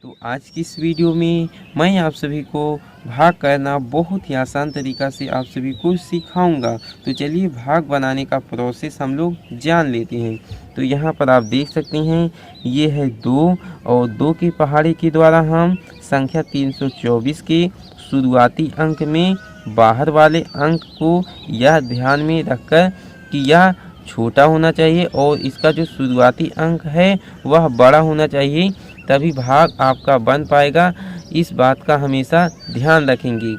तो आज की इस वीडियो में मैं आप सभी को भाग करना बहुत ही आसान तरीका से आप सभी को सिखाऊंगा। तो चलिए भाग बनाने का प्रोसेस हम लोग जान लेते हैं। तो यहाँ पर आप देख सकते हैं ये है 2 और 2 की पहाड़ी के द्वारा हम संख्या 324 के शुरुआती अंक में बाहर वाले अंक को यह ध्यान में रखकर कि यह छोटा होना चाहिए और इसका जो शुरुआती अंक है वह बड़ा होना चाहिए, तभी भाग आपका बन पाएगा। इस बात का हमेशा ध्यान रखेंगे।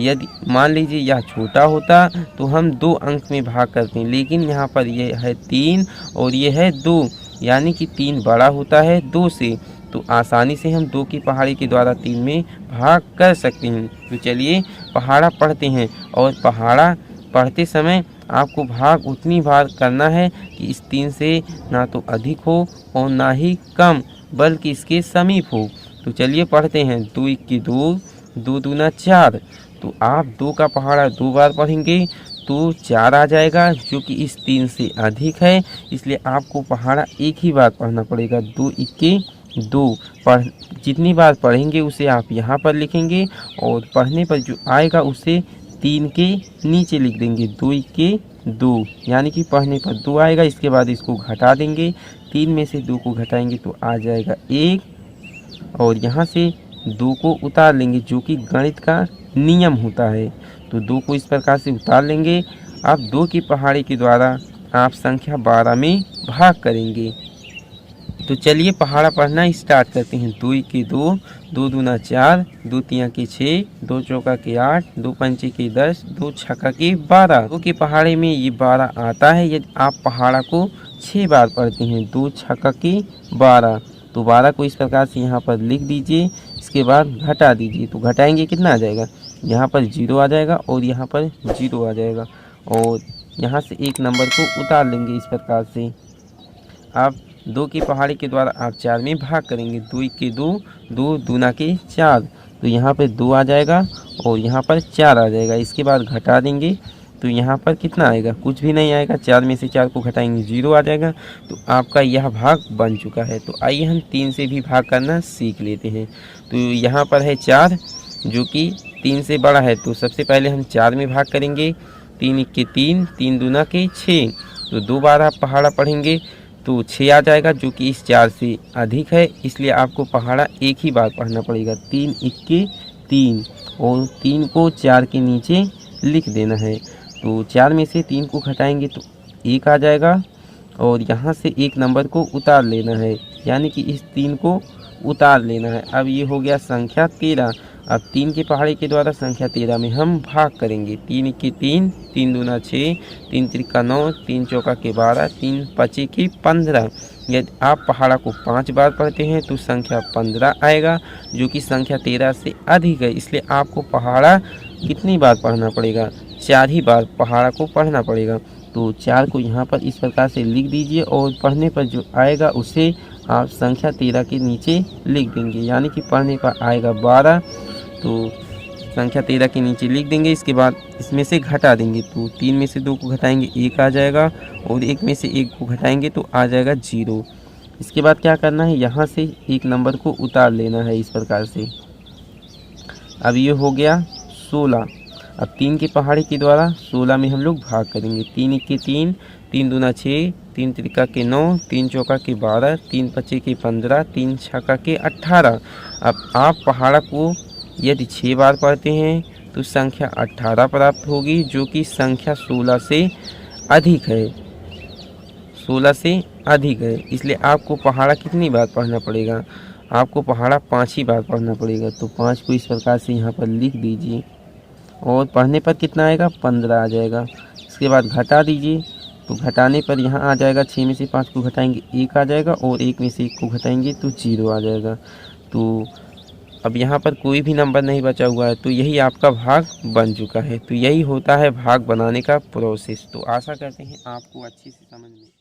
यदि मान लीजिए यह छोटा होता तो हम 2 अंक में भाग करते हैं, लेकिन यहाँ पर यह है 3 और ये है 2, यानी कि 3 बड़ा होता है 2 से। तो आसानी से हम 2 की पहाड़ी के द्वारा 3 में भाग कर सकते हैं। तो चलिए पहाड़ा पढ़ते हैं, और पहाड़ा पढ़ते समय आपको भाग उतनी बार करना है कि इस 3 से ना तो अधिक हो और ना ही कम, बल्कि इसके समीप हो। तो चलिए पढ़ते हैं। 2 1 2, 2 दूना 4। तो आप 2 का पहाड़ा 2 बार पढ़ेंगे तो 4 आ जाएगा, जो कि इस 3 से अधिक है, इसलिए आपको पहाड़ा एक ही बार पढ़ना पड़ेगा। 2 1 2 पढ़ जितनी बार पढ़ेंगे उसे आप यहाँ पर लिखेंगे, और पढ़ने पर जो आएगा उसे 3 के नीचे लिख देंगे। 2 1 2, यानी कि पढ़ने पर 2 आएगा। इसके बाद इसको घटा देंगे, 3 में से 2 को घटाएंगे तो आ जाएगा 1, और यहाँ से 2 को उतार लेंगे, जो कि गणित का नियम होता है। तो 2 को इस प्रकार से उतार लेंगे। अब 2 की पहाड़ी के द्वारा आप संख्या 12 में भाग करेंगे। तो चलिए पहाड़ा पढ़ना स्टार्ट करते हैं। 2 1 2, 2 दूना 4, 2 3 के 6, 2 चौका के 8, 2 पंचे के 10, 2 छक्का के 12। 2 के पहाड़े में ये 12 आता है यदि आप पहाड़ा को 6 बार पढ़ते हैं। 2 छक्का के 12, तो 12 को इस प्रकार से यहाँ पर लिख दीजिए। इसके बाद घटा दीजिए, तो घटाएंगे कितना आ जाएगा, यहाँ पर 0 आ जाएगा और यहाँ पर 0 आ जाएगा, और यहाँ से एक नंबर को उतार लेंगे इस प्रकार से। आप 2 की पहाड़ी के द्वारा आप 4 में भाग करेंगे। 2 1 2, 2 दूना के 4, तो यहाँ पर 2 आ जाएगा और यहाँ पर 4 आ जाएगा। इसके बाद घटा देंगे तो यहाँ पर कितना आएगा, कुछ भी नहीं आएगा। 4 में से 4 को घटाएंगे 0 आ जाएगा। तो आपका यह भाग बन चुका है। तो आइए हम 3 से भी भाग करना सीख लेते हैं। तो यहाँ पर है 4, जो कि 3 से बड़ा है। तो सबसे पहले हम 4 में भाग करेंगे। 3 1 3, 3 दूना के 6, तो 2 बार आप पहाड़ा पढ़ेंगे तो 6 आ जाएगा, जो कि इस 4 से अधिक है, इसलिए आपको पहाड़ा एक ही बार पढ़ना पड़ेगा। 3 1 3, और 3 को 4 के नीचे लिख देना है। तो 4 में से 3 को घटाएंगे तो 1 आ जाएगा, और यहाँ से एक नंबर को उतार लेना है, यानी कि इस 3 को उतार लेना है। अब ये हो गया संख्या 13। अब 3 के पहाड़े के द्वारा संख्या 13 में हम भाग करेंगे। 3 1 3, 3 दूना 6, 3 त्रिका 9, 3 चौका के 12, 3 पचे के 15। यदि आप पहाड़ा को 5 बार पढ़ते हैं तो संख्या 15 आएगा, जो कि संख्या 13 से अधिक है, इसलिए आपको पहाड़ा कितनी बार पढ़ना पड़ेगा, 4 ही बार पहाड़ा को पढ़ना पड़ेगा। तो 4 को यहाँ पर इस प्रकार से लिख दीजिए, और पढ़ने पर जो आएगा उसे आप संख्या 13 के नीचे लिख देंगे, यानी कि पढ़ने पर आएगा 12, तो संख्या 13 के नीचे लिख देंगे। इसके बाद इसमें से घटा देंगे, तो 3 में से 2 को घटाएंगे 1 आ जाएगा, और 1 में से 1 को घटाएंगे तो आ जाएगा 0। इसके बाद क्या करना है, यहाँ से एक नंबर को उतार लेना है इस प्रकार से। अब ये हो गया 16। अब 3 की पहाड़ी के द्वारा 16 में हम लोग भाग करेंगे। 3 1 3, 3 दूना 6, 3 त्रिका के 9, 3 चौका के 12, 3 पचे के 15, 3 छक्का के 18। अब आप पहाड़ा को यदि 6 बार पढ़ते हैं तो संख्या 18 प्राप्त होगी, जो कि संख्या 16 से अधिक है। 16 से अधिक है, इसलिए आपको पहाड़ा कितनी बार पढ़ना पड़ेगा, आपको पहाड़ा 5 ही बार पढ़ना पड़ेगा। तो 5 को इस प्रकार से यहाँ पर लिख दीजिए, और पढ़ने पर कितना आएगा, 15 आ जाएगा। इसके बाद घटा दीजिए, तो घटाने पर यहाँ आ जाएगा 6 में से 5 को घटाएंगे 1 आ जाएगा, और 1 में से 1 को घटाएंगे तो 0 आ जाएगा। तो अब यहाँ पर कोई भी नंबर नहीं बचा हुआ है, तो यही आपका भाग बन चुका है। तो यही होता है भाग बनाने का प्रोसेस। तो आशा करते हैं आपको अच्छे से समझ में